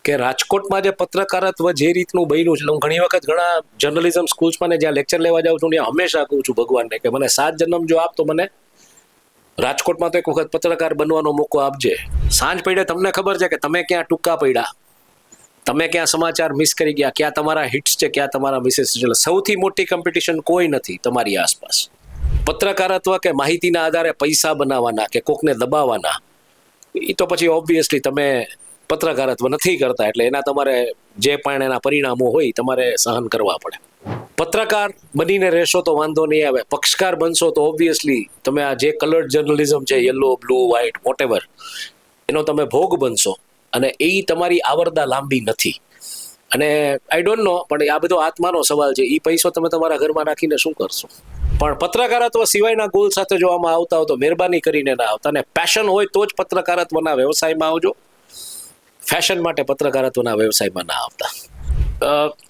કે રાજકોટમાં જે પત્રકારત્વ જે રીતનું બન્યું છે, હું ઘણી વખત ઘણા જર્નલિઝમ સ્કૂલ્સમાં ને જ્યાં લેક્ચર લેવા જાઉં છું ત્યાં હંમેશા કહું છું ભગવાનને કે મને 7 જન્મ જો આપ તો મને રાજકોટમાં તો એક વખત પત્રકાર બનવાનો મોકો આપજે. સાંજ પડે તમને ખબર છે કે તમે ક્યાં ટૂંકા પડ્યા, તમે ક્યાં સમાચાર મિસ કરી ગયા, ક્યાં તમારા હિટ્સ છે, ક્યાં તમારા મિसेस છે. સૌથી મોટી કોમ્પિટિશન કોઈ નથી તમારી આસપાસ. પત્રકારત્વ કે માહિતીના આધારે પૈસા બનાવવાના કે કોકને દબાવવાના, એ તો પછી ઓબ્વિયસલી તમે પત્રકારત્વ નથી કરતા, એટલે એના તમારે જે પણ એના પરિણામો હોય તમારે સહન કરવા પડે. પત્રકાર બનીને રહેશો તો વાંધો નહીં આવે, પક્ષકાર બનશો તો ઓબ્વિયસલી તમે આ જે કલર્ડ જર્નલિઝમ છે, યલો, બ્લુ, વ્હાઇટ, વોટેવર, એનો તમે ભોગ બનશો. અને એ તમારી આવરદા લાંબી નથી. અને આઈ ડોન્ટ નો, પણ આ બધો આત્માનો સવાલ છે. એ પૈસો તમે તમારા ઘરમાં રાખીને શું કરશો? પણ પત્રકારત્વ સિવાયના ગોલ સાથે જો આમાં આવતા હો તો મહેરબાની કરીને ના આવતા. અને પેશન હોય તો જ પત્રકારત્વના વ્યવસાયમાં આવજો. ફેશન માટે પત્રકારત્વના વ્યવસાયમાં ના આવતા.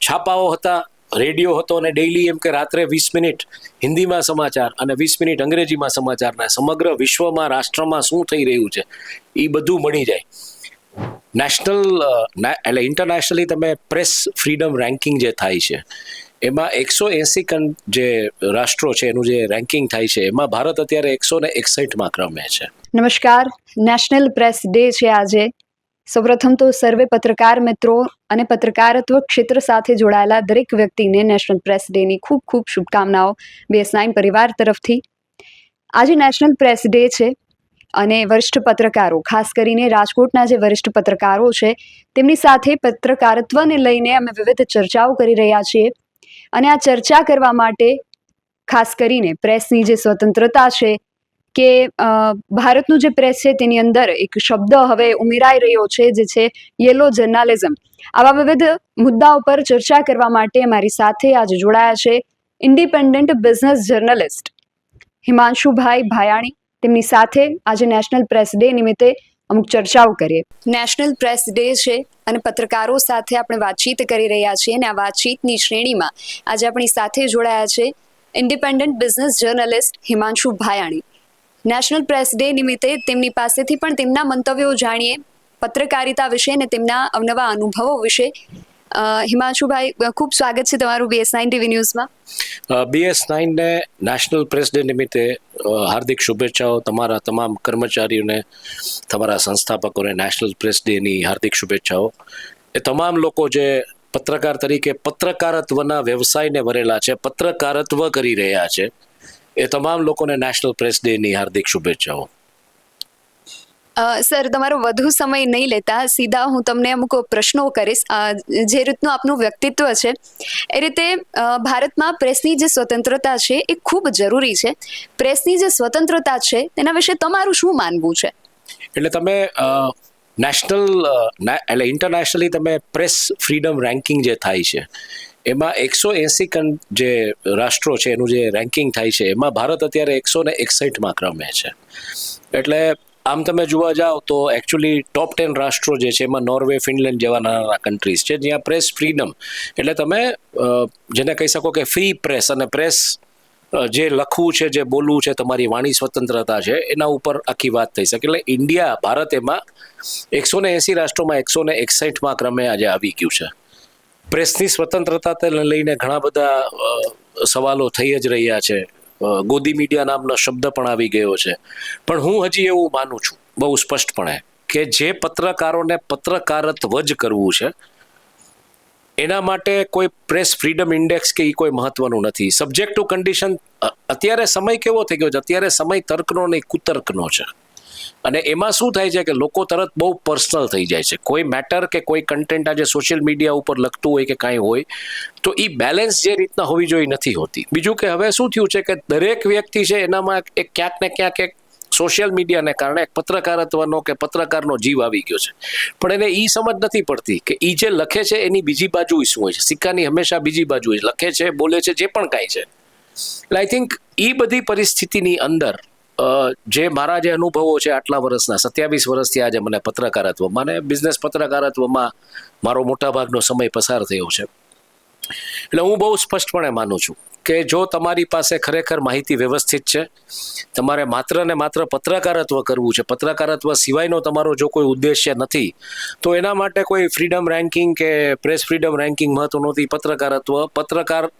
છાપાઓ હતા, રેડિયો હતો, અને ડેઇલી એમ કે રાત્રે 20 મિનિટ હિન્દીમાં સમાચાર અને 20 મિનિટ અંગ્રેજીમાં સમાચારના સમગ્ર વિશ્વમાં રાષ્ટ્રમાં શું થઈ રહ્યું છે એ બધું મળી જાય. નેશનલ એટલે ઇન્ટરનેશનલી તમે પ્રેસ ફ્રીડમ રેન્કિંગ જે થાય છે એમાં 180 જે રાષ્ટ્રો છે એનું જે રેન્કિંગ થાય છે એમાં ભારત અત્યારે 161માં ક્રમે છે. નમસ્કાર, નેશનલ પ્રેસ ડે છે આજે. સૌપ્રથમ તો સર્વે પત્રકાર મિત્રો અને પત્રકારત્વ ક્ષેત્ર સાથે જોડાયેલા દરેક વ્યક્તિને નેશનલ પ્રેસ ડેની ખૂબ ખૂબ શુભકામનાઓ BS9 પરિવાર તરફથી. આજે નેશનલ પ્રેસ ડે છે અને વરિષ્ઠ પત્રકારો, ખાસ કરીને રાજકોટના જે વરિષ્ઠ પત્રકારો છે તેમની સાથે પત્રકારત્વને લઈને અમે વિવિધ ચર્ચાઓ કરી રહ્યા છીએ. અને આ ચર્ચા કરવા માટે ખાસ કરીને પ્રેસની જે સ્વતંત્રતા છે કે ભારતનું જે પ્રેસ છે તેની અંદર એક શબ્દ હવે ઉમેરાઈ રહ્યો છે જે છે યલો જર્નાલિઝમ. આવા વિવિધ મુદ્દાઓ પર ચર્ચા કરવા માટે અમારી સાથે આજે જોડાયા છે ઇન્ડિપેન્ડન્ટ બિઝનેસ જર્નલિસ્ટ હિમાંશુભાઈ ભાયાણી. તેમની સાથે આજે નેશનલ પ્રેસ ડે નિમિત્તે અમુક ચર્ચાઓ કરીએ. નેશનલ પ્રેસ ડે છે અને પત્રકારો સાથે આપણે વાતચીત કરી રહ્યા છીએ અને આ વાતચીતની શ્રેણીમાં આજે આપણી સાથે જોડાયા છે independent business journalist Himanshu Bhayani. National press day નિમિત્તે તેમની પાસેથી પણ તેમના મંતવ્યો જાણીએ પત્રકારિતા વિશે અને તેમના અવનવા અનુભવો વિશે. હિમાંશુભાઈ, ખૂબ સ્વાગત છે તમારું BS9 TV ન્યૂઝમાં. BS9 ને નેશનલ પ્રેસ ડે નિમિત્તે હાર્દિક શુભેચ્છાઓ. તમારા તમામ કર્મચારીઓને, તમારા સંસ્થાપકોને નેશનલ પ્રેસ ડેની હાર્દિક શુભેચ્છાઓ. એ તમામ લોકો જે પત્રકાર તરીકે પત્રકારત્વના વ્યવસાયને વરેલા છે, પત્રકારત્વ કરી રહ્યા છે, એ તમામ લોકોને નેશનલ પ્રેસ ડેની હાર્દિક શુભેચ્છાઓ. સર, તમારો વધુ સમય નહીં લેતા સીધા હું તમને અમુક પ્રશ્નો કરીશ. જે રીતનું આપનું વ્યક્તિત્વ છે એ રીતે ભારતમાં પ્રેસની જે સ્વતંત્રતા છે એ ખૂબ જરૂરી છે. પ્રેસની જે સ્વતંત્રતા છે તેના વિશે તમારું શું માનવું છે? એટલે તમે એટલે ઇન્ટરનેશનલી તમે પ્રેસ ફ્રીડમ રેન્કિંગ જે થાય છે એમાં 180 જે રાષ્ટ્રો છે એનું જે રેન્કિંગ થાય છે એમાં ભારત અત્યારે 161માં ક્રમે છે. એટલે આમ તમે જોવા જાઓ તો એકચ્યુઅલી ટોપ 10 રાષ્ટ્રો જે છે એમાં નોર્વે, ફિનલેન્ડ જેવા નાના કન્ટ્રીઝ છે જ્યાં પ્રેસ ફ્રીડમ એટલે તમે જેને કહી શકો કે ફ્રી પ્રેસ અને પ્રેસ જે લખવું છે, જે બોલવું છે, તમારી વાણી સ્વતંત્રતા છે એના ઉપર આખી વાત થઈ શકે. એટલે ઇન્ડિયા, ભારત એમાં 180 રાષ્ટ્રોમાં 161માં ક્રમે આજે આવી ગયું છે. પ્રેસની સ્વતંત્રતાને લઈને ઘણા બધા સવાલો થઈ જ રહ્યા છે. ગોદી મીડિયા નામનો શબ્દ પણ આવી ગયો છે. પણ હું હજી એવું માનું છું બહુ સ્પષ્ટપણે કે જે પત્રકારોને પત્રકારત્વ જ કરવું છે એના માટે કોઈ પ્રેસ ફ્રીડમ ઇન્ડેક્સ કે એ કોઈ મહત્વનું નથી. Subject to condition. અત્યારે સમય કેવો થઈ ગયો છે? અત્યારે સમય તર્કનો નહીં, કુતર્કનો છે. અને એમાં શું થાય છે કે લોકો તરત બહુ પર્સનલ થઈ જાય છે. કોઈ મેટર કે કોઈ કન્ટેન્ટ આજે સોશિયલ મીડિયા ઉપર લખતું હોય કે કાંઈ હોય તો એ બેલેન્સ જે રીતના હોવી જોઈએ નથી હોતી. બીજું કે હવે શું થયું છે કે દરેક વ્યક્તિ છે એનામાં એક ક્યાંક ને ક્યાંક એક સોશિયલ મીડિયાને કારણે એક પત્રકારત્વનો કે પત્રકારનો જીવ આવી ગયો છે. પણ એને એ સમજ નથી પડતી કે એ જે લખે છે એની બીજી બાજુ શું હોય છે. સિક્કાની હંમેશા બીજી બાજુ હોય છે. લખે છે, બોલે છે, જે પણ કાંઈ છે. એટલે આઈ થિંક એ બધી પરિસ્થિતિની અંદર જે મારા જે અનુભવો છે આટલા વર્ષના, 27 વર્ષથી આજે મને પત્રકારત્વમાં અને બિઝનેસ પત્રકારત્વમાં મારો મોટાભાગનો સમય પસાર થયો છે. એટલે હું બહુ સ્પષ્ટપણે માનું છું કે જો તમારી પાસે ખરેખર માહિતી વ્યવસ્થિત છે, તમારે માત્ર ને માત્ર પત્રકારત્વ કરવું છે, પત્રકારત્વ સિવાયનો તમારો જો કોઈ ઉદ્દેશ્ય નથી, તો એના માટે કોઈ ફ્રીડમ રેન્કિંગ કે પ્રેસ ફ્રીડમ રેન્કિંગ મહત્વ નથી. પત્રકારત્વ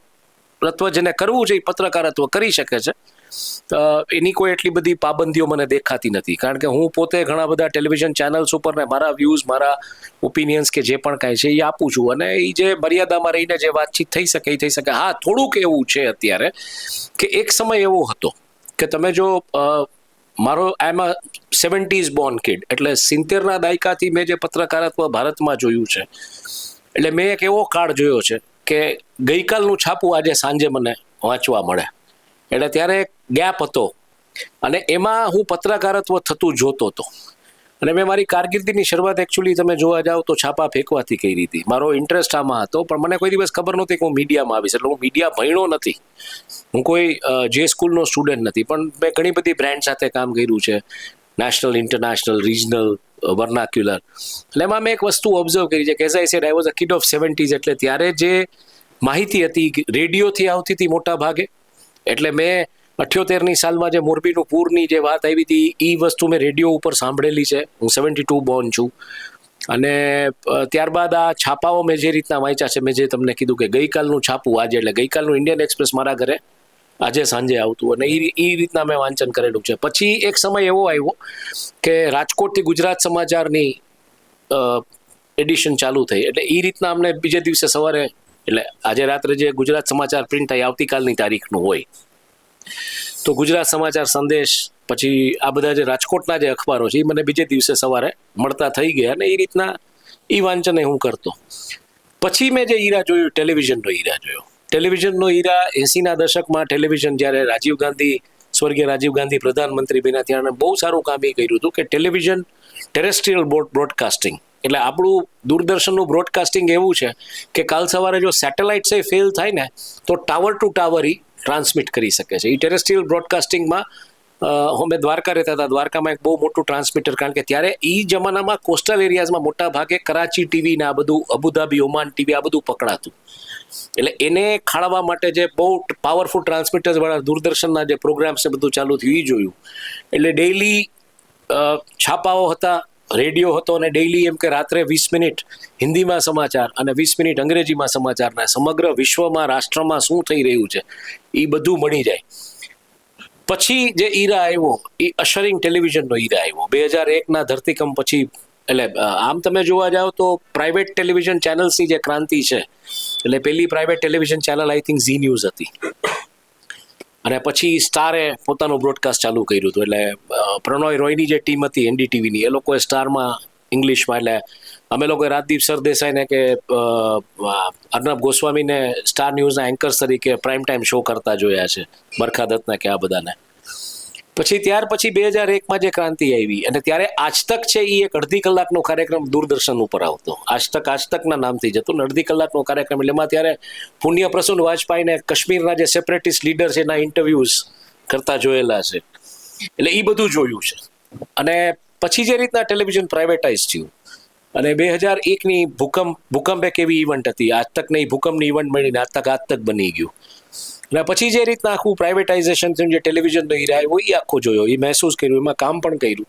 જેને કરવું છે એ પત્રકારત્વ કરી શકે છે. એની કોઈ એટલી બધી પાબંદીઓ મને દેખાતી નથી, કારણ કે હું પોતે ઘણા બધા ટેલિવિઝન ચેનલ્સ ઉપર ને મારા વ્યૂઝ, મારા ઓપિનિયન્સ કે જે પણ કાંઈ છે એ આપું છું, અને એ જે મર્યાદામાં રહીને જે વાતચીત થઈ શકે એ થઈ શકે. હા, થોડુંક એવું છે અત્યારે કે એક સમય એવો હતો કે તમે જો મારો આઈ એમ અ 70s બોર્ન કિડ, એટલે 70ના દાયકાથી મેં જે પત્રકારત્વ ભારતમાં જોયું છે, એટલે મેં એક એવો કાળ જોયો છે કે ગઈકાલનું છાપું આજે સાંજે મને વાંચવા મળે, એટલે ત્યારે એક ગેપ હતો, અને એમાં હું પત્રકારત્વ થતું જોતો હતો. અને મેં મારી કારકિર્દીની શરૂઆત એકચ્યુઅલી તમે જોવા જાઓ તો છાપા ફેંકવાથી કરી હતી. મારો ઇન્ટરેસ્ટ આમાં હતો, પણ મને કોઈ દિવસ ખબર નહોતી કે હું મીડિયામાં આવીશ. એટલે હું મીડિયા ભણ્યો નથી, હું કોઈ જે સ્કૂલનો સ્ટુડન્ટ નથી, પણ મેં ઘણી બધી બ્રાન્ડ સાથે કામ કર્યું છે, નેશનલ, ઇન્ટરનેશનલ, રિજનલ, વર્નાક્યુલર. એટલે એમાં મેં એક વસ્તુ ઓબ્ઝર્વ કરી છે કે as I said, I was a kid of 70s, એટલે ત્યારે જે માહિતી હતી રેડિયોથી આવતી હતી મોટા ભાગે. એટલે મેં 78ની સાલમાં જે મોરબીનું પૂરની જે વાત આવી હતી એ વસ્તુ મેં રેડિયો ઉપર સાંભળેલી છે. હું 72 બોર્ન છું, અને ત્યારબાદ આ છાપાઓ મેં જે રીતના વાંચ્યા છે, મેં જે તમને કીધું કે ગઈકાલનું છાપું આજે, એટલે ગઈકાલનું ઇન્ડિયન એક્સપ્રેસ મારા ઘરે આજે સાંજે આવતું, અને એ રીતના મેં વાંચન કરેલું છે. પછી એક સમય એવો આવ્યો કે રાજકોટથી ગુજરાત સમાચારની એડિશન ચાલુ થઈ, એટલે એ રીતના અમને બીજે દિવસે સવારે, એટલે આજે રાત્રે જે ગુજરાત સમાચાર પ્રિન્ટ થાય આવતીકાલની તારીખનું હોય, તો ગુજરાત સમાચાર, સંદેશ, પછી આ બધા જે રાજકોટના જે અખબારો છે એ મને બીજે દિવસે સવારે મળતા થઈ ગયા, અને એ રીતના એ વાંચન હું કરતો. પછી મેં જે હીરા જોયું, ટેલિવિઝનનો હીરા જોયો. ટેલિવિઝનનો હીરા 80ના દશકમાં ટેલિવિઝન જ્યારે રાજીવ ગાંધી, સ્વર્ગીય રાજીવ ગાંધી પ્રધાનમંત્રી બન્યા, ત્યારે બહુ સારું કામ એ કર્યું હતું કે ટેલિવિઝન ટેરેસ્ટ્રીયલ બ્રોડકાસ્ટિંગ, એટલે આપણું દૂરદર્શનનું બ્રોડકાસ્ટિંગ એવું છે કે કાલ સવારે જો સેટેલાઇટ છે ફેલ થાય ને તો ટાવર ટુ ટાવર એ ટ્રાન્સમિટ કરી શકે છે. એ ટેરેસ્ટ્રીયલ બ્રોડકાસ્ટિંગમાં અમે દ્વારકા રહેતા હતા, દ્વારકામાં એક બહુ મોટું ટ્રાન્સમીટર, કારણ કે ત્યારે એ જમાનામાં કોસ્ટલ એરિયાઝમાં મોટા ભાગે કરાચી ટીવી ને આ બધું, અબુધાબી, ઓમાન ટીવી, આ બધું પકડાતું. એટલે એને ખાળવા માટે જે બહુ પાવરફુલ ટ્રાન્સમીટર્સ વાળા દૂરદર્શનના જે પ્રોગ્રામ્સ છે બધું ચાલુ થયું એ જોયું. એટલે ડેઇલી છાપાઓ હતા, રેડિયો હતો, અને ડેઇલી એમ કે રાત્રે 20 મિનિટ હિન્દીમાં સમાચાર અને 20 મિનિટ અંગ્રેજીમાં સમાચારના સમગ્ર વિશ્વમાં, રાષ્ટ્રમાં શું થઈ રહ્યું છે એ બધું મળી જાય. પછી જે ઈરા આવ્યો એ અશરિંગ ટેલિવિઝનનો ઈરા આવ્યો 2001ના ધરતીકંપ પછી. એટલે આમ તમે જોવા જાઓ તો પ્રાઇવેટ ટેલિવિઝન ચેનલ્સની જે ક્રાંતિ છે, એટલે પહેલી private television channel I think Zee news હતી, અને પછી સ્ટારે પોતાનું બ્રોડકાસ્ટ ચાલુ કર્યું હતું. એટલે પ્રણોય રોયની જે ટીમ હતી એનડીટીવીની, એ લોકોએ સ્ટારમાં ઇંગ્લિશમાં, એટલે અમે લોકોએ રાજદીપ સરદેસાઈને કે અર્નબ ગોસ્વામીને સ્ટાર ન્યૂઝના એન્કર્સ તરીકે પ્રાઇમ ટાઈમ શો કરતા જોયા છે, બરખા દત્તના કે આ બધાને. પછી ત્યાર પછી 2001માં જે ક્રાંતિ આવી, અને ત્યારે આજ તક છે એ એક અડધી કલાકનો કાર્યક્રમ દૂરદર્શન ઉપર આવતો, આજ તકના નામથી જતો, ને અડધી કલાકનો કાર્યક્રમ. એટલે એમાં ત્યારે પુણ્ય પ્રસૂન વાજપેયીને કાશ્મીરના જે સેપરેટિસ્ટ લીડર છે એના ઇન્ટરવ્યુઝ કરતા જોયેલા છે. એટલે એ બધું જોયું છે. અને પછી જે રીતના ટેલિવિઝન પ્રાઇવેટાઇઝ થયું, અને 2001ની ભૂકંપ એક એવી ઇવેન્ટ હતી, આજ તકને એ ભૂકંપની ઇવેન્ટ મળીને આજ તક બની ગયું. અને પછી જે રીતના આખું પ્રાઇવેટાઇઝેશન થયું, જે ટેલિવિઝનનો હીરા આવ્યો એ આખો જોયો, એ મહેસૂસ કર્યું, એમાં કામ પણ કર્યું.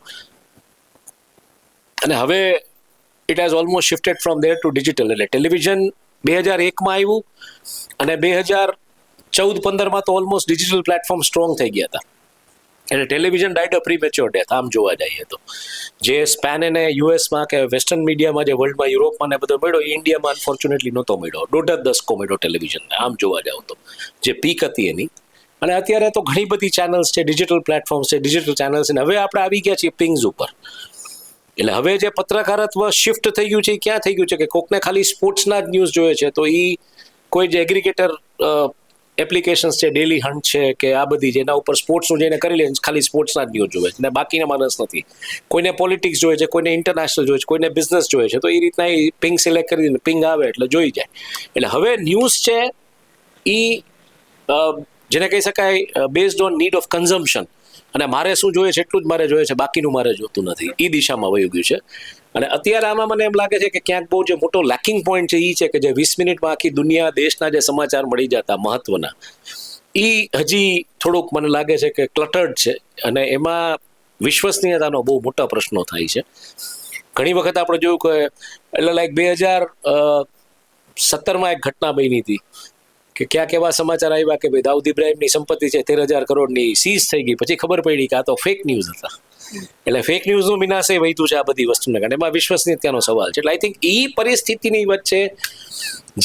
અને હવે it has almost shifted from there two digital. એટલે ટેલિવિઝન 2001માં આવ્યું, અને 2014-15માં તો ઓલમોસ્ટ ડિજિટલ પ્લેટફોર્મ સ્ટ્રોંગ થઈ ગયા હતા. એટલે ટેલિવિઝન ડાઇડ અ પ્રીમેચ્યોર ડેથ, આમ જોવા જઈએ તો. જે સ્પેન એને યુએસમાં કે વેસ્ટર્ન મીડિયામાં, જે વર્લ્ડમાં, યુરોપમાં ને બધો મળ્યો, એ ઇન્ડિયામાં અનફોર્ચ્યુનેટલી નહોતો મળ્યો. 1.5 દશકો મળ્યો ટેલિવિઝનને, આમ જોવા જાવ તો, જે પીક હતી એની. અને અત્યારે તો ઘણી બધી ચેનલ્સ છે, ડિજિટલ પ્લેટફોર્મ્સ છે, ડિજિટલ ચેનલ્સ છે. હવે આપણે આવી ગયા છીએ પિંગ્સ ઉપર. એટલે હવે જે પત્રકારત્વ શિફ્ટ થઈ ગયું છે એ ક્યાં થઈ ગયું છે કે કોકને ખાલી સ્પોર્ટ્સના જ ન્યૂઝ જોઈએ છે, તો એ કોઈ જે એગ્રીગેટર એપ્લિકેશન્સ છે, ડેલી હન્ટ છે કે આ બધી, જેના ઉપર સ્પોર્ટ્સનું જઈને કરી લે, ખાલી સ્પોર્ટ્સના જ ન્યૂઝ જોઈએ છે, અને બાકીના માણસ નથી. કોઈને પોલિટિક્સ જોઈએ છે, કોઈને ઇન્ટરનેશનલ જોઈએ છે, કોઈને બિઝનેસ જોઈએ છે, તો એ રીતના એ પિંગ સિલેક્ટ કરી દે, પિંગ આવે એટલે જોઈ જાય. એટલે હવે ન્યૂઝ છે એ જેને કહી શકાય based on need of consumption, અને મારે શું જોઈએ છે એટલું જ મારે જોઈએ છે, બાકીનું મારે જોતું નથી, એ દિશામાં વયું ગયું છે. અને અત્યારે આમાં મને એમ લાગે છે કે ક્યાંક બહુ જે મોટો લેકિંગ પોઈન્ટ છે એ છે કે જે 20 મિનિટમાં આખી દુનિયા, દેશના જે સમાચાર મળી જતા મહત્વના, એ હજી થોડુંક મને લાગે છે કે ક્લટર્ડ છે, અને એમાં વિશ્વસનીયતાનો બહુ મોટા પ્રશ્નો થાય છે. ઘણી વખત આપણે જોયું કે એટલે લાઈક 2017માં એક ઘટના બની હતી કે ક્યાંક એવા સમાચાર આવ્યા કે ભાઈ દાઉદ ઇબ્રાહિમની સંપત્તિ છે 13,000 કરોડની સીઝ થઈ ગઈ. પછી ખબર પડી કે આ તો ફેક ન્યૂઝ હતા. એટલે ફેક ન્યૂઝનું વિનાશે વહીતું છે આ બધી વસ્તુને કારણે. એમાં વિશ્વસનીયતાનો સવાલ છે. એટલે આઈ થિંક એ પરિસ્થિતિની વચ્ચે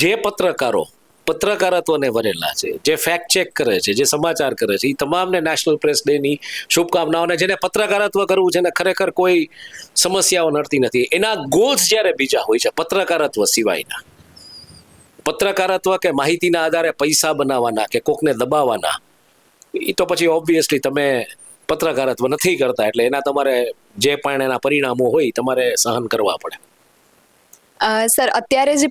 જે પત્રકારત્વને વરેલા છે, જે ફેક્ટ ચેક કરે છે, જે સમાચાર કરે છે, એ તમામને નેશનલ પ્રેસ ડેની શુભકામનાઓ. અને જેને પત્રકારત્વ કરવું છે ને ખરેખર કોઈ સમસ્યાઓ નડતી નથી, એના ગોલ્સ જ્યારે બીજા હોય છે પત્રકારત્વ સિવાયના, પત્રકારત્વ કે માહિતીના આધારે પૈસા બનાવવાના કે કોકને દબાવવાના, એ તો પછી ઓબ્વિયસલી તમે પત્રકારત્વ નથી કરતા. એટલે એના તમારે જે પણ એના પરિણામો હોય તમારે સહન કરવા પડે. સર, અત્યારે જે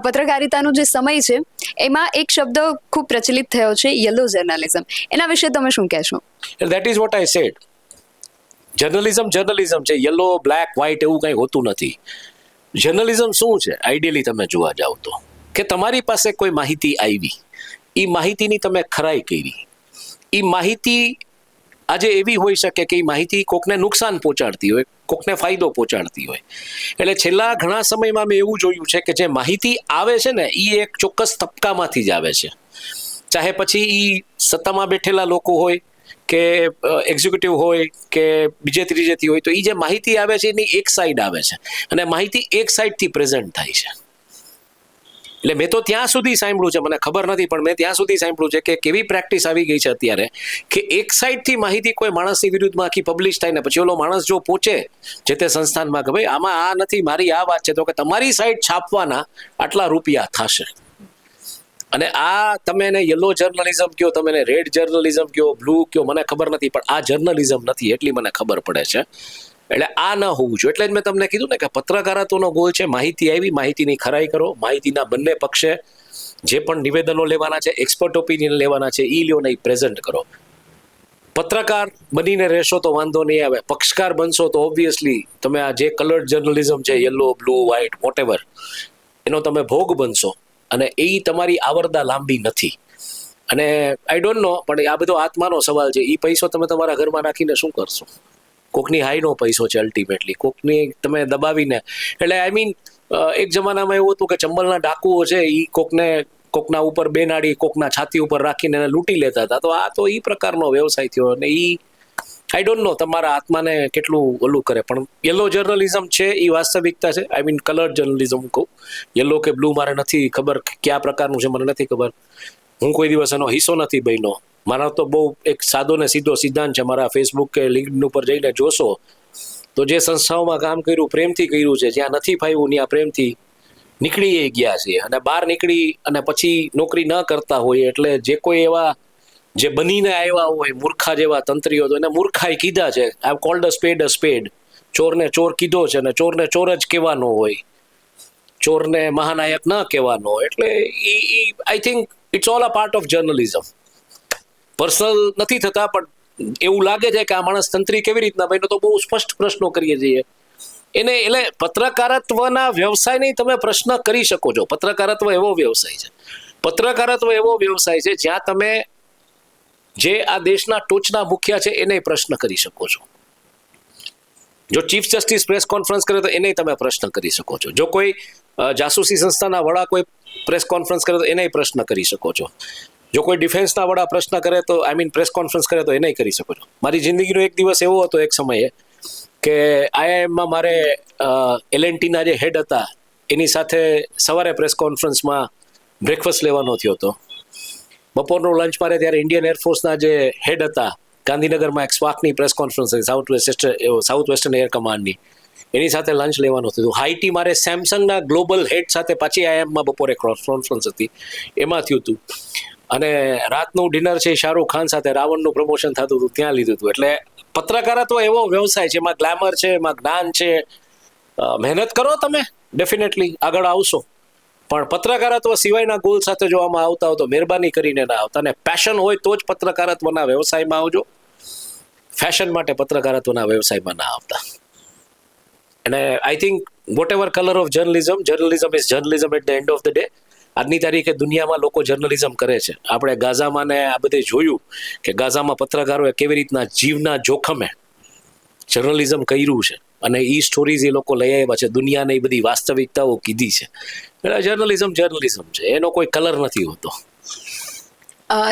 પત્રકારિતાનો જે સમય છે એમાં એક શબ્દ ખૂબ પ્રચલિત થયો છે, યલો જર્નલિઝમ. એના વિશે તમે શું કહેશો? That is what I said. Journalism છે. યલો, બ્લેક, વ્હાઇટ એવું કંઈ હોતું નથી. જર્નલિઝમ શું છે આઈડિયલી તમે જોવા જાઓ તો, કે તમારી પાસે કોઈ માહિતી આવી, એ માહિતીની તમે ખરાઈ કરી. એ માહિતી આજે એવી હોઈ શકે કે એ માહિતી કોકને નુકસાન પહોંચાડતી હોય, કોકને ફાયદો પહોંચાડતી હોય. એટલે છેલ્લા ઘણા સમયમાં મેં એવું જોયું છે કે જે માહિતી આવે છે ને એ એક ચોક્કસ તબક્કામાંથી જ આવે છે. ચાહે પછી એ સત્તામાં બેઠેલા લોકો હોય કે એક્ઝિક્યુટિવ હોય કે બીજે ત્રીજેથી હોય, તો એ જે માહિતી આવે છે એની એક સાઈડ આવે છે અને માહિતી એક સાઈડથી પ્રેઝન્ટ થાય છે. એટલે મેં તો ત્યાં સુધી સાંભળ્યું છે, મને ખબર નથી પણ મેં ત્યાં સુધી સાંભળ્યું છે કે કેવી પ્રેક્ટિસ આવી ગઈ છે અત્યારે કે એક સાઈડથી માહિતી કોઈ માણસની વિરુદ્ધમાં આખી પબ્લિશ થાય ને પછી ઓલો માણસ જો પહોંચે જે તે સંસ્થાનમાં કે ભાઈ આમાં આ નથી, મારી આ વાત છે, તો કે તમારી સાઈડ છાપવાના આટલા રૂપિયા થશે. અને આ તમે એને યલો જર્નલિઝમ કહો, તમે એને રેડ જર્નલિઝમ કહો, બ્લુ કહો, મને ખબર નથી, પણ આ જર્નલિઝમ નથી એટલી મને ખબર પડે છે. એટલે આ ન હોવું જોઈએ. એટલે જ મેં તમને કીધું ને કે પત્રકારત્વનો ગોલ છે માહિતી આવી, માહિતીની ખરાઈ કરો, માહિતીના બંને પક્ષે જે પણ નિવેદનો લેવાના છે, એક્સપર્ટ ઓપિનિયન લેવાના છે, એ લ્યો ને એ પ્રેઝન્ટ કરો. પત્રકાર બનીને રહેશો તો વાંધો નહીં આવે, પક્ષકાર બનશો તો ઓબ્વિયસલી તમે આ જે કલર્ડ જર્નલિઝમ છે, યલો, બ્લુ, વ્હાઇટ, વોટેવર, એનો તમે ભોગ બનશો. અને એ તમારી આવરદા લાંબી નથી. અને આઈ ડોન્ટ નો, પણ આ બધો આત્માનો સવાલ છે. એ પૈસો તમે તમારા ઘરમાં રાખીને શું કરશો? કોકની હાઈનો પૈસો છે અલ્ટિમેટલી, કોકની તમે દબાવીને. એટલે આઈ મીન એક જમાનામાં એવું હતું કે ચંબલના ડાકુઓ છે એ કોકના ઉપર બેનાડી કોકના છાતી ઉપર રાખીને એને લૂંટી લેતા હતા. તો આ તો એ પ્રકારનો વ્યવસાય થયો. અને એ આઈ ડોન્ટ નો તમારા આત્માને કેટલું ઓલું કરે. પણ યલો જર્નલિઝમ છે એ વાસ્તવિકતા છે. આઈ મીન કલર્ડ જર્નલિઝમ કહું, યલો કે બ્લુ મારે નથી ખબર કયા પ્રકારનું છે, મને નથી ખબર. હું કોઈ દિવસ એનો હિસ્સો નથી બન્યો. મારા તો બહુ એક સાદો ને સીધો સિદ્ધાંત છે, મારા ફેસબુક કે લિંક્ડઇન ઉપર જઈને જોશો તો જે સંસ્થાઓમાં કામ કર્યું પ્રેમથી કર્યું છે, જ્યાં નથી ફાવ્યું ત્યાં પ્રેમથી નીકળી ગયા છે. અને બહાર નીકળી અને પછી નોકરી ન કરતા હોય એટલે જે કોઈ એવા જે બનીને આવ્યા હોય મૂર્ખા જેવા તંત્રીઓ, તો એને મૂર્ખાઈ કીધા છે. આઈ કોલ્ડ અ સ્પેડ. ચોરને ચોર કીધો છે અને ચોરને ચોર જ કહેવાનો હોય, ચોરને મહાનાયક ન કહેવાનો. એટલે I think it's all a part of journalism. Personal નથી થતા, પણ એવું લાગે છે કે આ માણસ તંત્રી કેવી રીતના બન્યો, તો બહુ સ્પષ્ટ પ્રશ્નો કરીએ છીએ એને. એટલે પત્રકારત્વના વ્યવસાયની તમે પ્રશ્ન કરી શકો છો. પત્રકારત્વ એવો વ્યવસાય છે જ્યાં તમે જે આ દેશના ટોચના મુખિયા છે એને પ્રશ્ન કરી શકો છો. જો ચીફ જસ્ટિસ પ્રેસ કોન્ફરન્સ કરે તો એને તમે પ્રશ્ન કરી શકો છો. જો કોઈ જાસૂસી સંસ્થાના વડા કોઈ પ્રેસ કોન્ફરન્સ કરે તો એને પ્રશ્ન કરી શકો છો. જો કોઈ ડિફેન્સના વડા પ્રશ્ન કરે તો આઈ મીન પ્રેસ કોન્ફરન્સ કરે તો એને કરી શકો છો. મારી જિંદગીનો એક દિવસ એવો હતો એક સમયે કે આઈઆઈએમમાં મારે એલએનટીના જે હેડ હતા એની સાથે સવારે પ્રેસ કોન્ફરન્સમાં બ્રેકફાસ્ટ લેવાનો થયો હતો. બપોરનું લંચ મારે ત્યારે ઇન્ડિયન એરફોર્સના જે હેડ હતા ગાંધીનગરમાં એક સ્વાકની પ્રેસ કોન્ફરન્સ હતી, સાઉથ વેસ્ટર્ન એર કમાન્ડની, એની સાથે લંચ લેવાનું થયું. હાઈટી મારે સેમસંગના ગ્લોબલ હેડ સાથે પાછી આઈએમમાં બપોરે કોન્ફરન્સ હતી, એમાં થયું હતું. અને રાતનું ડિનર છે શાહરૂખ ખાન સાથે રાવણનું પ્રમોશન થતું હતું, ત્યાં લીધું હતું. એટલે પત્રકારત્વ એવો વ્યવસાય છે, એમાં ગ્લેમર છે, એમાં જ્ઞાન છે. મહેનત કરો તમે, ડેફિનેટલી આગળ આવશો. પણ પત્રકારત્વ સિવાયના ગોલ સાથે જો આમાં આવતા હો તો મહેરબાની કરીને ના આવતા. અને પેશન હોય તો જ પત્રકારત્વના વ્યવસાયમાં આવજો, ફેશન માટે પત્રકારત્વના વ્યવસાયમાં ના આવતા. અને I think whatever colour of journalism is journalism at the end of the day. આજની તારીખે દુનિયામાં લોકો જર્નલિઝમ કરે છે. આપણે ગાઝામાં ને આ બધે જોયું કે ગાઝામાં પત્રકારોએ કેવી રીતના જીવના જોખમે જર્નલિઝમ કર્યું છે અને એ સ્ટોરીઝ એ લોકો લઈ આવ્યા છે, દુનિયાને એ બધી વાસ્તવિકતાઓ કીધી છે. એટલે જર્નલિઝમ છે, એનો કોઈ કલર નથી હોતો.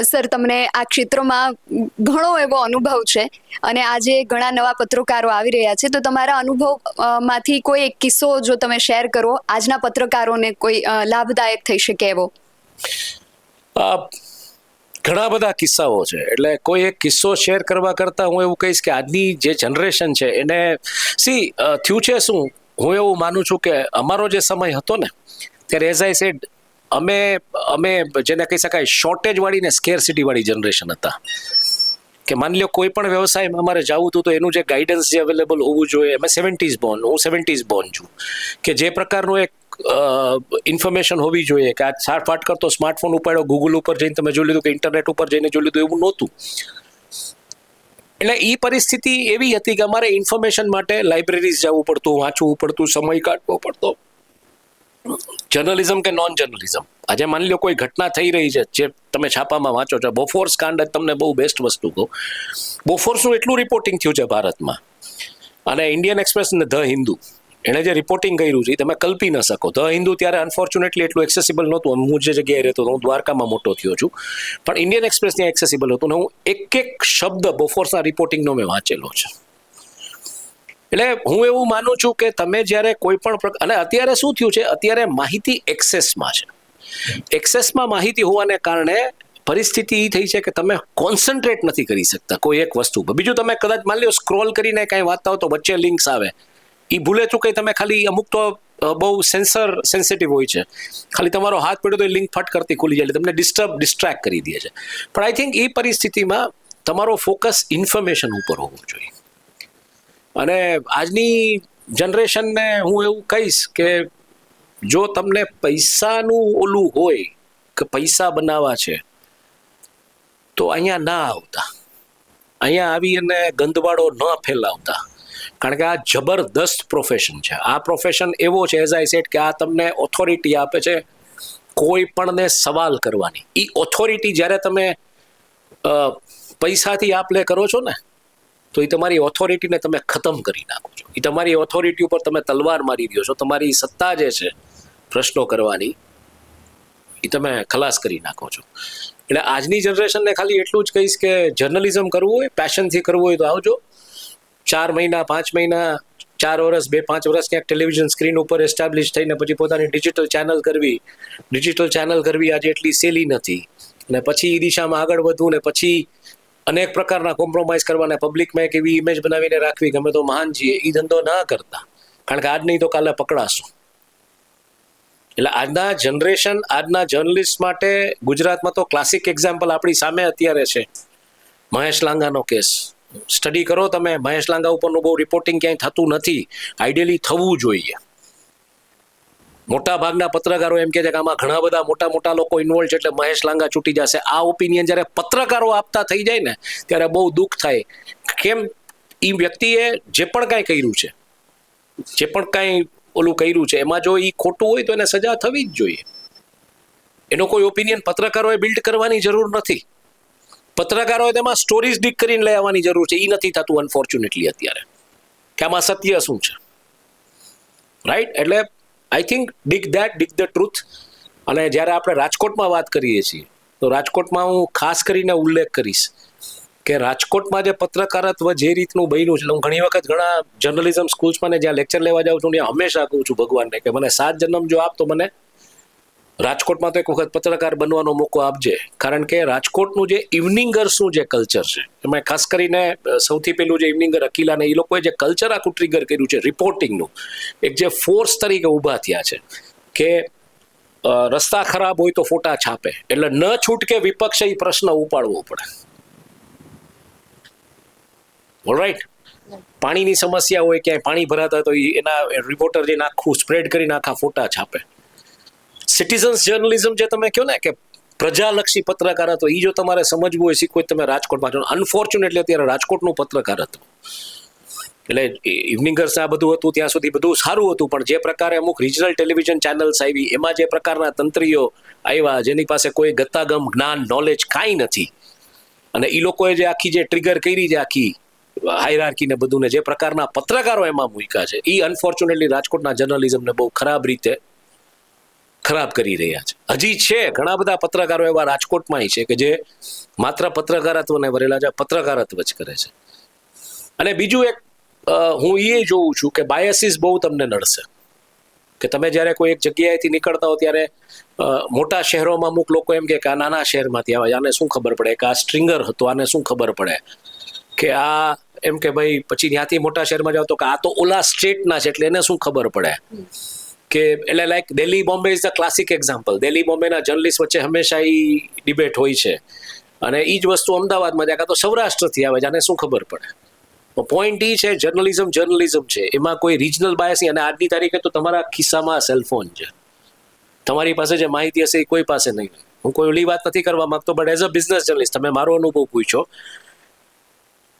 સર, તમને આ ક્ષેત્રમાં ઘણો એવો અનુભવ છે અને આજે ઘણા નવા પત્રકારો આવી રહ્યા છે, તો તમારા અનુભવમાંથી કોઈ એક કિસ્સો જો તમે શેર કરો, આજના પત્રકારોને કોઈ લાભદાયક થઈ શકે એવો. ઘણા બધા કિસ્સાઓ છે, એટલે કોઈ એક કિસ્સો શેર કરવા કરતાં હું એવું કહીશ કે આજની જે જનરેશન છે એને થયું છે શું, હું એવું માનું છું કે અમારો જે સમય હતો ને ત્યારે એઝ આઈ સેડ અમે જેને કહી શકાય શોર્ટેજ વાળી ને સ્કેરસિટી વાળી જનરેશન હતા. કે માની લો કોઈ પણ વ્યવસાયમાં અમારે જવું હતું તો એનું જે ગાઈડન્સ જે અવેલેબલ હોવું જોઈએ. હું 70s બોર્ન છું, કે જે પ્રકારનું એક ઇન્ફોર્મેશન હોવી જોઈએ કે આ ફાટ કરતો સ્માર્ટફોન ઉપાડ્યો, ગૂગલ ઉપર જઈને તમે જોઈ લીધું કે ઇન્ટરનેટ ઉપર જઈને જોઈ લીધું, એવું નહોતું. એટલે એ પરિસ્થિતિ એવી હતી કે અમારે ઇન્ફોર્મેશન માટે લાઇબ્રેરીઝ જવું પડતું, વાંચવું પડતું, સમય કાઢવો પડતો. જર્નલિઝમ કે નોન જર્નલિઝમ, આજે માની લો કોઈ ઘટના થઈ રહી છે જે તમે છાપામાં વાંચો છો, બોફોર્સ કાંડ તમને બહુ બેસ્ટ વસ્તુ કહું. બોફોર્સનું એટલું રિપોર્ટિંગ થયું છે ભારતમાં, અને ઇન્ડિયન એક્સપ્રેસ ને ધ હિન્દુ એણે જે રિપોર્ટિંગ કર્યું છે એ તમે કલ્પી ન શકો. ધ હિન્દુ ત્યારે અનફોર્ચ્યુનેટલી એટલું એક્સેસિબલ નહોતું. હું જે જગ્યાએ રહેતો હતો, હું દ્વારકામાં મોટો થયો છું, પણ ઇન્ડિયન એક્સપ્રેસ ત્યાં એક્સેસિબલ હતું ને હું એક શબ્દ બોફોર્સના રિપોર્ટિંગનો મેં વાંચેલો છે. એટલે હું એવું માનું છું કે તમે જ્યારે કોઈ પણ અને અત્યારે શું થયું છે, અત્યારે માહિતી એક્સેસમાં છે. એક્સેસમાં માહિતી હોવાને કારણે પરિસ્થિતિ એ થઈ છે કે તમે કોન્સન્ટ્રેટ નથી કરી શકતા કોઈ એક વસ્તુ પર. બીજું, તમે કદાચ માની લો સ્ક્રોલ કરીને કાંઈ વાંચતા હો તો વચ્ચે લિંક્સ આવે, એ ભૂલે ચૂકે તમે ખાલી અમુક તો બહુ સેન્સિટિવ હોય છે, ખાલી તમારો હાથ પડ્યો તો એ લિંક ફટ કરતી ખુલી જાય, તમને ડિસ્ટ્રેક્ટ કરી દે છે. પણ આઈ થિંક એ પરિસ્થિતિમાં તમારો ફોકસ ઇન્ફોર્મેશન ઉપર હોવું જોઈએ. અને આજની જનરેશનને હું એવું કહીશ કે જો તમને પૈસાનું ઓલું હોય કે પૈસા બનાવવા છે તો અહીંયા ના આવતા, અહીંયા આવી અને ગંદવાડો ન ફેલાવતા. કારણ કે આ જબરદસ્ત પ્રોફેશન છે. આ પ્રોફેશન એવો છે એઝ આઈ સેડ કે આ તમને ઓથોરિટી આપે છે કોઈ પણને સવાલ કરવાની. એ ઓથોરિટી જ્યારે તમે પૈસાથી આપ લે કરો છો ને તો એ તમારી ઓથોરિટીને તમે ખતમ કરી નાખો છો. એ તમારી ઓથોરિટી ઉપર તમે તલવાર મારી દો છો. તમારી સત્તા જે છે પ્રશ્નો કરવાની એ તમે ખલાસ કરી નાખો છો. એટલે આજની જનરેશનને ખાલી એટલું જ કહીશ કે જર્નલિઝમ કરવું હોય, પેશનથી કરવું હોય તો આવજો. 4 મહિના 5 મહિના 4 વર્ષ 2-5 વર્ષ ક્યાંક ટેલિવિઝન સ્ક્રીન ઉપર એસ્ટાબ્લિશ થઈને પછી પોતાની ડિજિટલ ચેનલ કરવી આજે એટલી સહેલી નથી. અને પછી એ દિશામાં આગળ વધવું ને પછી અનેક પ્રકારના કોમ્પ્રોમાઇઝ કરવાના, પબ્લિકમાં એક એવી ઇમેજ બનાવીને રાખવી ગમે તો મહાન છીએ, એ ધંધો ના કરતા. કારણ કે આજ નહીં તો કાલે પકડાશું. એટલે આજના જનરેશન, આજના જર્નલિસ્ટ માટે ગુજરાતમાં તો ક્લાસિક એક્ઝામ્પલ આપણી સામે અત્યારે છે મહેશ લાંગાનો કેસ. સ્ટડી કરો તમે, મહેશ લાંગા ઉપરનું બહુ રિપોર્ટિંગ ક્યાંય થતું નથી. આઈડિયલી થવું જોઈએ. મોટા ભાગના પત્રકારો એમ કહે છે કે આમાં ઘણા બધા મોટા લોકો ઇન્વોલ્વ છે એટલે મહેશ લાંગા છૂટી જશે. આ ઓપિનિયન જ્યારે પત્રકારો આપતા થઈ જાય ને ત્યારે બહુ દુઃખ થાય. કેમ? એ વ્યક્તિએ જે પણ કાંઈ કર્યું છે, જે પણ કાંઈ ઓલું કર્યું છે, એમાં જો એ ખોટું હોય તો એને સજા થવી જ જોઈએ. એનો કોઈ ઓપિનિયન પત્રકારોએ બિલ્ડ કરવાની જરૂર નથી. પત્રકારોએ તેમાં સ્ટોરીઝ ડીક કરીને લઈ આવવાની જરૂર છે. એ નથી થતું અનફોર્ચ્યુનેટલી અત્યારે, કે આમાં સત્ય શું છે. રાઈટ? એટલે આઈ થિંક ડીક ધ ટ્રુથ. અને જ્યારે આપણે રાજકોટમાં વાત કરીએ છીએ તો રાજકોટમાં હું ખાસ કરીને ઉલ્લેખ કરીશ કે રાજકોટમાં જે પત્રકારત્વ જે રીતનું બન્યું છે. હું ઘણી વખત ઘણા જર્નલિઝમ સ્કૂલ્સમાં ને જ્યાં લેક્ચર લેવા જાઉં છું ત્યાં હંમેશા કહું છું ભગવાનને કે મને 7 જન્મ જો આપ તો મને રાજકોટમાં તો એક વખત પત્રકાર બનવાનો મોકો આપજે. કારણ કે રાજકોટનું જે ઇવનિંગર્સનું જે કલ્ચર છે, એમાં ખાસ કરીને સૌથી પહેલું જે ઇવનિંગર અકીલાને એ લોકોએ જે કલ્ચર આખું ટ્રિગર કર્યું છે રિપોર્ટિંગનું, એક જે ફોર્સ તરીકે ઊભા થયા છે કે રસ્તા ખરાબ હોય તો ફોટા છાપે, એટલે ન છૂટકે વિપક્ષે એ પ્રશ્ન ઉપાડવો પડે. ઓલરાઈટ? પાણીની સમસ્યા હોય, ક્યાંય પાણી ભરાતા તો એના રિપોર્ટર જઈને આખું સ્પ્રેડ કરીને આખા ફોટા છાપે. સિટીઝન્સ જર્નલિઝમ જે તમે કહો ને કે પ્રજાલક્ષી પત્રકારત્વ, એ જો તમારે સમજવું હોય, શીખવું હોય, તમે રાજકોટમાં છો. અનફોર્ચ્યુનેટલી અત્યારે રાજકોટનું પત્રકારત્વ એટલે ઇવનિંગર્સ આ બધું હતું ત્યાં સુધી બધું સારું હતું, પણ જે પ્રકારે અમુક રિજનલ ટેલિવિઝન ચેનલ્સ આવી એમાં જે પ્રકારના તંત્રીઓ આવ્યા જેની પાસે કોઈ ગતાગમ જ્ઞાન નોલેજ કાંઈ નથી, અને એ લોકોએ જે આખી જે ટ્રિગર કરી છે આખી હાયરાર્કી ને બધું, ને જે પ્રકારના પત્રકારો એમાં મૂક્યા છે એ અનફોર્ચ્યુનેટલી રાજકોટના જર્નલિઝમને બહુ ખરાબ રીતે ખરાબ કરી રહ્યા છે. હજી છે ઘણા બધા પત્રકારો એવા રાજકોટમાં છે કે જે માત્ર પત્રકારત્વને વરેલા છે, પત્રકારત્વ જ કરે છે. અને બીજું એક હું એ જોઉં છું કે બાયસીસ બહુ તમને નડશે કે તમે જ્યારે કોઈ એક જગ્યાએથી નીકળતા હો ત્યારે મોટા શહેરોમાં અમુક લોકો એમ કે આ નાના શહેરમાંથી આવે, આને શું ખબર પડે કે આ સ્ટ્રિંગર હતો, આને શું ખબર પડે કે આ એમ કે ભાઈ પછી ત્યાંથી મોટા શહેરમાં જાવ તો કે આ તો ઓલા સ્ટેટના છે એટલે એને શું ખબર પડે કે એટલે like Delhi Bombay is the classic example. Delhi બોમ્બેના જર્નલિસ્ટ વચ્ચે હંમેશા એ ડિબેટ હોય છે, અને એ જ વસ્તુ અમદાવાદમાં જાય કાં તો સૌરાષ્ટ્રથી આવે છે, આને શું ખબર પડે. પોઈન્ટ એ છે જર્નલિઝમ છે, એમાં કોઈ રિજનલ બાયસ નહીં. અને આજની તારીખે તો તમારા ખિસ્સામાં સેલફોન છે, તમારી પાસે જે માહિતી હશે એ કોઈ પાસે નહીં. હું કોઈ ઓલી વાત નથી કરવા માંગતો, but as a business journalist તમે મારો અનુભવ પૂછો.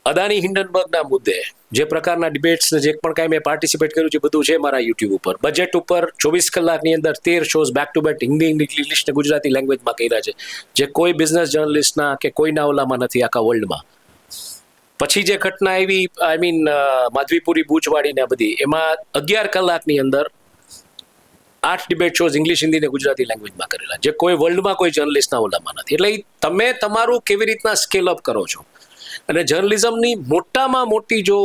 અદાણી હિન્ડનબર્ગના મુદ્દે જે પ્રકારના ડિબેટ્સ ને જે પણ કાંઈ મેં પાર્ટિસિપેટ કર્યું છે બધું છે મારા યુટ્યુબ ઉપર. બજેટ ઉપર 24 કલાકની અંદર 13 shows back to back Hindi, English ને ગુજરાતી લેંગ્વેજમાં કર્યા છે, જે કોઈ બિઝનેસ જર્નલિસ્ટના કે કોઈના ઓલામાં નથી આખા વર્લ્ડમાં. પછી જે ઘટના આવી માધવીપુરી બૂચવાડી ને બધી, એમાં 11 કલાકની અંદર 8 ડિબેટ શોઝ ઇંગ્લિશ, હિન્દી ને ગુજરાતી લેંગ્વેજમાં કરેલા, જે કોઈ વર્લ્ડમાં કોઈ જર્નલિસ્ટના ઓલામાં નથી. એટલે તમે તમારું કેવી રીતના સ્કેલ અપ કરો છો. અને જર્નલિઝમની મોટામાં મોટી જો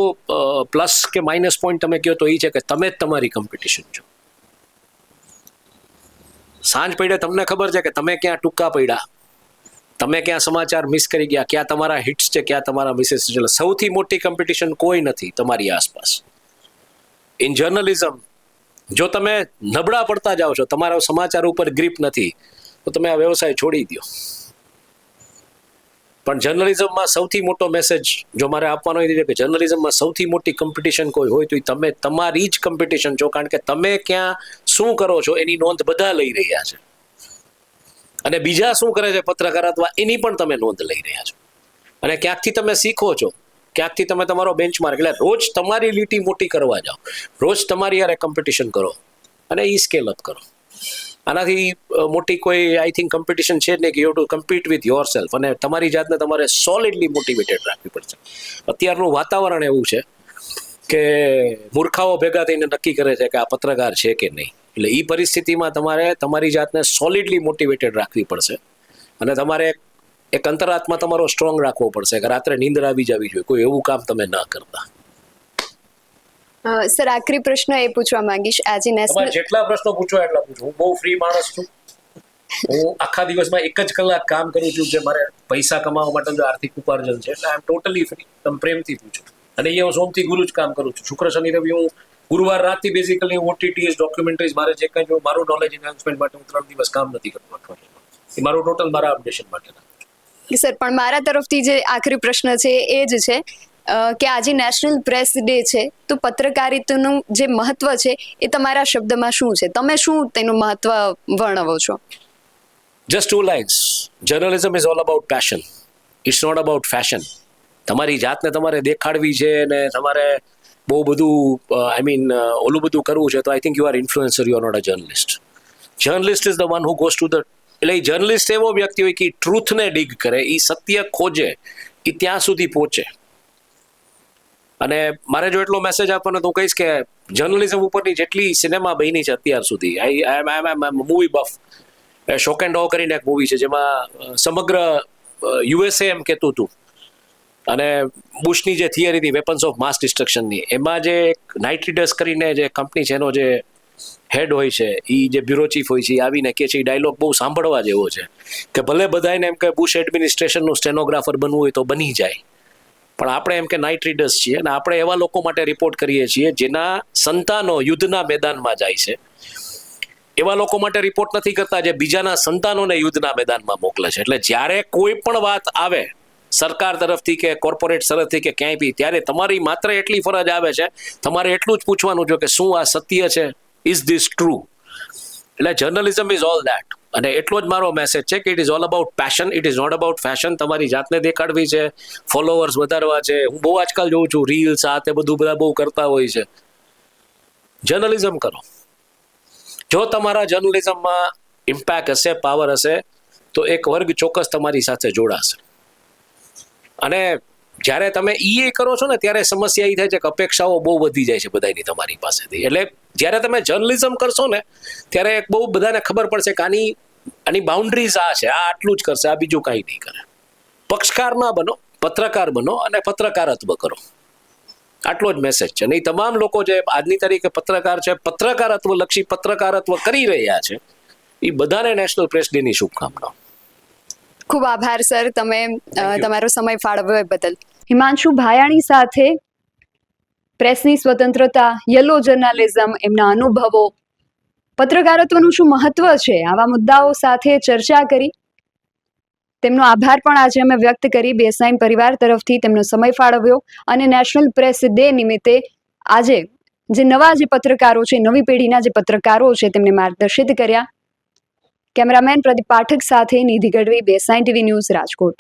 પ્લસ કે માઇનસ પોઈન્ટ તમે કહો તો એ છે કે તમે જ તમારી કોમ્પિટિશન છો. સાંજ પડે તમને ખબર છે કે તમે ક્યાં ટૂંકા પડ્યા, તમે ક્યાં સમાચાર મિસ કરી ગયા, ક્યાં તમારા હિટ્સ છે, ક્યાં તમારા મિસેસ છે. એટલે સૌથી મોટી કોમ્પિટિશન કોઈ નથી તમારી આસપાસ. ઇન જર્નલિઝમ જો તમે નબળા પડતા જાઓ છો, તમારા સમાચાર ઉપર ગ્રીપ નથી, તો તમે આ વ્યવસાય છોડી દો. પણ જર્નલિઝમમાં સૌથી મોટો મેસેજ જો મારે આપવાનો એ છે કે જર્નલિઝમમાં સૌથી મોટી કોમ્પિટિશન કોઈ હોય તો તમે તમારી જ કોમ્પિટિશન છો, કારણ કે તમે ક્યાં શું કરો છો એની નોંધ બધા લઈ રહ્યા છે, અને બીજા શું કરે છે પત્રકારત્વ એની પણ તમે નોંધ લઈ રહ્યા છો. અને ક્યાંકથી તમે શીખો છો, ક્યાંકથી તમે તમારો બેન્ચમાર્ક, એટલે રોજ તમારી લીટી મોટી કરવા જાઓ, રોજ તમારી યારે કોમ્પિટિશન કરો અને ઈ સ્કેલ અપ કરો. આનાથી મોટી કોઈ આઈ થિંક કોમ્પિટિશન છે જ નહીં કે you to compete with yourself. અને તમારી જાતને તમારે સોલિડલી મોટિવેટેડ રાખવી પડશે. અત્યારનું વાતાવરણ એવું છે કે મૂર્ખાઓ ભેગા થઈને નક્કી કરે છે કે આ પત્રકાર છે કે નહીં. એટલે એ પરિસ્થિતિમાં તમારે તમારી જાતને સોલિડલી મોટિવેટેડ રાખવી પડશે, અને તમારે એક અંતરાત્મા તમારો સ્ટ્રોંગ રાખવો પડશે કે રાત્રે નીંદર આવી જવી જોઈએ, કોઈ એવું કામ તમે ન કરતા. સર, આખરી પ્રશ્ન એ પૂછવા માંગીશ, આજે નેશનલ જેટલા પ્રશ્નો પૂછો એટલા પૂછો. હું બહુ ફ્રી માણસ છું. હું આખા દિવસમાં 1 જ કલાક કામ કરું છું, જે મારે પૈસા કમાવા માટે આર્થિક ઉપાર્જન છે. એટલે આઈ એમ ટોટલી ફ્રી. તમે પ્રેમથી પૂછો. અને એ હું સોમથી ગુરુ જ કામ કરું છું. શુક્ર શનિ રવિ હું ગુરુવાર રાતથી બેઝિકલી ઓટીટીએસ ડોક્યુમેન્ટરીઝ મારે જે કંઈ મારું નોલેજ એન્હાન્સમેન્ટ માટે હું 3 દિવસ કામ નથી કરતો. એ મારું ટોટલ મારા અપડેશન માટે. સર, પણ મારા તરફથી જે આખરી પ્રશ્ન છે એ જ છે કે આજે નેશનલ પ્રેસ ડે છે, તો પત્રકારિતાનું જે મહત્વ છે એ તમારા શબ્દમાં શું છે? તમે શું તેનું મહત્વ વર્ણવો છો? Just 2 lines. Journalism is all about passion, it's not about fashion. તમારી જાતને તમારે દેખાડવી છે ને તમારે બહુ બધું ઓલું બધું કરવું છે, તો I think you are influencer, you are not a journalist. Journalist is the one who goes to the, એટલે જર્નલિસ્ટ એવો વ્યક્તિ હોય કે ટ્રુથને ડિગ કરે, એ સત્ય ખોજે, એ ત્યાં સુધી પહોંચે. અને મારે જો એટલો મેસેજ આપવાનો તો હું કહીશ કે જર્નલિઝમ ઉપરની જેટલી સિનેમા બની છે અત્યાર સુધી, આઈ એમ movie buff. Shock and oh કરીને એક મૂવી છે જેમાં સમગ્ર યુએસએ એમ કહેતું હતું, અને બુશની જે થિયરી હતી વેપન્સ ઓફ માસ ડિસ્ટ્રક્શનની, એમાં જે એક નાઇટ્રીડસ કરીને જે કંપની છે એનો જે હેડ હોય છે, એ જે બ્યુરો ચીફ હોય છે, એ આવીને કહે છે, એ ડાયલોગ બહુ સાંભળવા જેવો છે કે ભલે બધાને એમ કે બુશ એડમિનિસ્ટ્રેશનનું સ્ટેનોગ્રાફર બનવું હોય તો બની જાય, પણ આપણે એમ કે નાઇટ રીડર્સ છીએ, અને આપણે એવા લોકો માટે રિપોર્ટ કરીએ છીએ જેના સંતાનો યુદ્ધના મેદાનમાં જાય છે. એવા લોકો માટે રિપોર્ટ નથી કરતા જે બીજાના સંતાનોને યુદ્ધના મેદાનમાં મોકલે છે. એટલે જ્યારે કોઈ પણ વાત આવે સરકાર તરફથી કે કોર્પોરેટ તરફથી કે ક્યાંય બી, ત્યારે તમારી માત્ર એટલી ફરજ આવે છે, તમારે એટલું જ પૂછવાનું છે કે શું આ સત્ય છે, ઇઝ ધીસ ટ્રુ. એટલે જર્નલિઝમ ઇઝ ઓલ દેટ. અને એટલો જ મારો મેસેજ છે કે it is all about passion, it is not about fashion. તમારી જાતને દેખાડવી છે, ફોલોવર્સ વધારવા છે. હું બહુ આજકાલ જોઉં છું રીલ્સ આ તે બધું બધા બહુ કરતા હોય છે. જર્નલિઝમ કરો. જો તમારા જર્નલિઝમમાં ઇમ્પેક્ટ હશે, પાવર હશે, તો એક વર્ગ ચોક્કસ તમારી સાથે જોડાશે. અને જ્યારે તમે એ કરો છો ને ત્યારે સમસ્યા એ થાય છે કે અપેક્ષાઓ બહુ વધી જાય છે બધાની તમારી પાસેથી. એટલે જ્યારે તમે જર્નલિઝમ કરશો ને ત્યારે એક બહુ બધાને ખબર પડશે કે આની બાઉન્ડ્રીઝ આ છે, આ આટલું જ કરશે, આ બીજું કાંઈ નહીં કરે. પક્ષકાર ના બનો, પત્રકાર બનો અને પત્રકારત્વ કરો. આટલો જ મેસેજ છે. નહીં તમામ લોકો જે આજની તારીખે પત્રકાર છે, પત્રકારત્વ લક્ષી પત્રકારત્વ કરી રહ્યા છે, એ બધાને નેશનલ પ્રેસ ડેની શુભકામનાઓ. ખૂબ આભાર સર, તમે you. તમારો સમય ફાળવ્યો એ બદલ. હિમાંશુ ભાયાણી સાથે પ્રેસની સ્વતંત્રતા, યલો જર્નાલિઝમ, એમના અનુભવો, પત્રકારત્વનું શું મહત્વ છે, આવા મુદ્દાઓ સાથે ચર્ચા કરી. તેમનો આભાર પણ આજે અમે વ્યક્ત કરી બેસાઈન પરિવાર તરફથી તેમનો સમય ફાળવ્યો અને નેશનલ પ્રેસ ડે નિમિત્તે આજે જે નવા જે પત્રકારો છે, નવી પેઢીના જે પત્રકારો છે, તેમને માર્ગદર્શિત કર્યા. કેમેરામેન પ્રદીપ પાઠક સાથે નિધિ ગઢવી, બેસાઈન ટીવી ન્યૂઝ, રાજકોટ.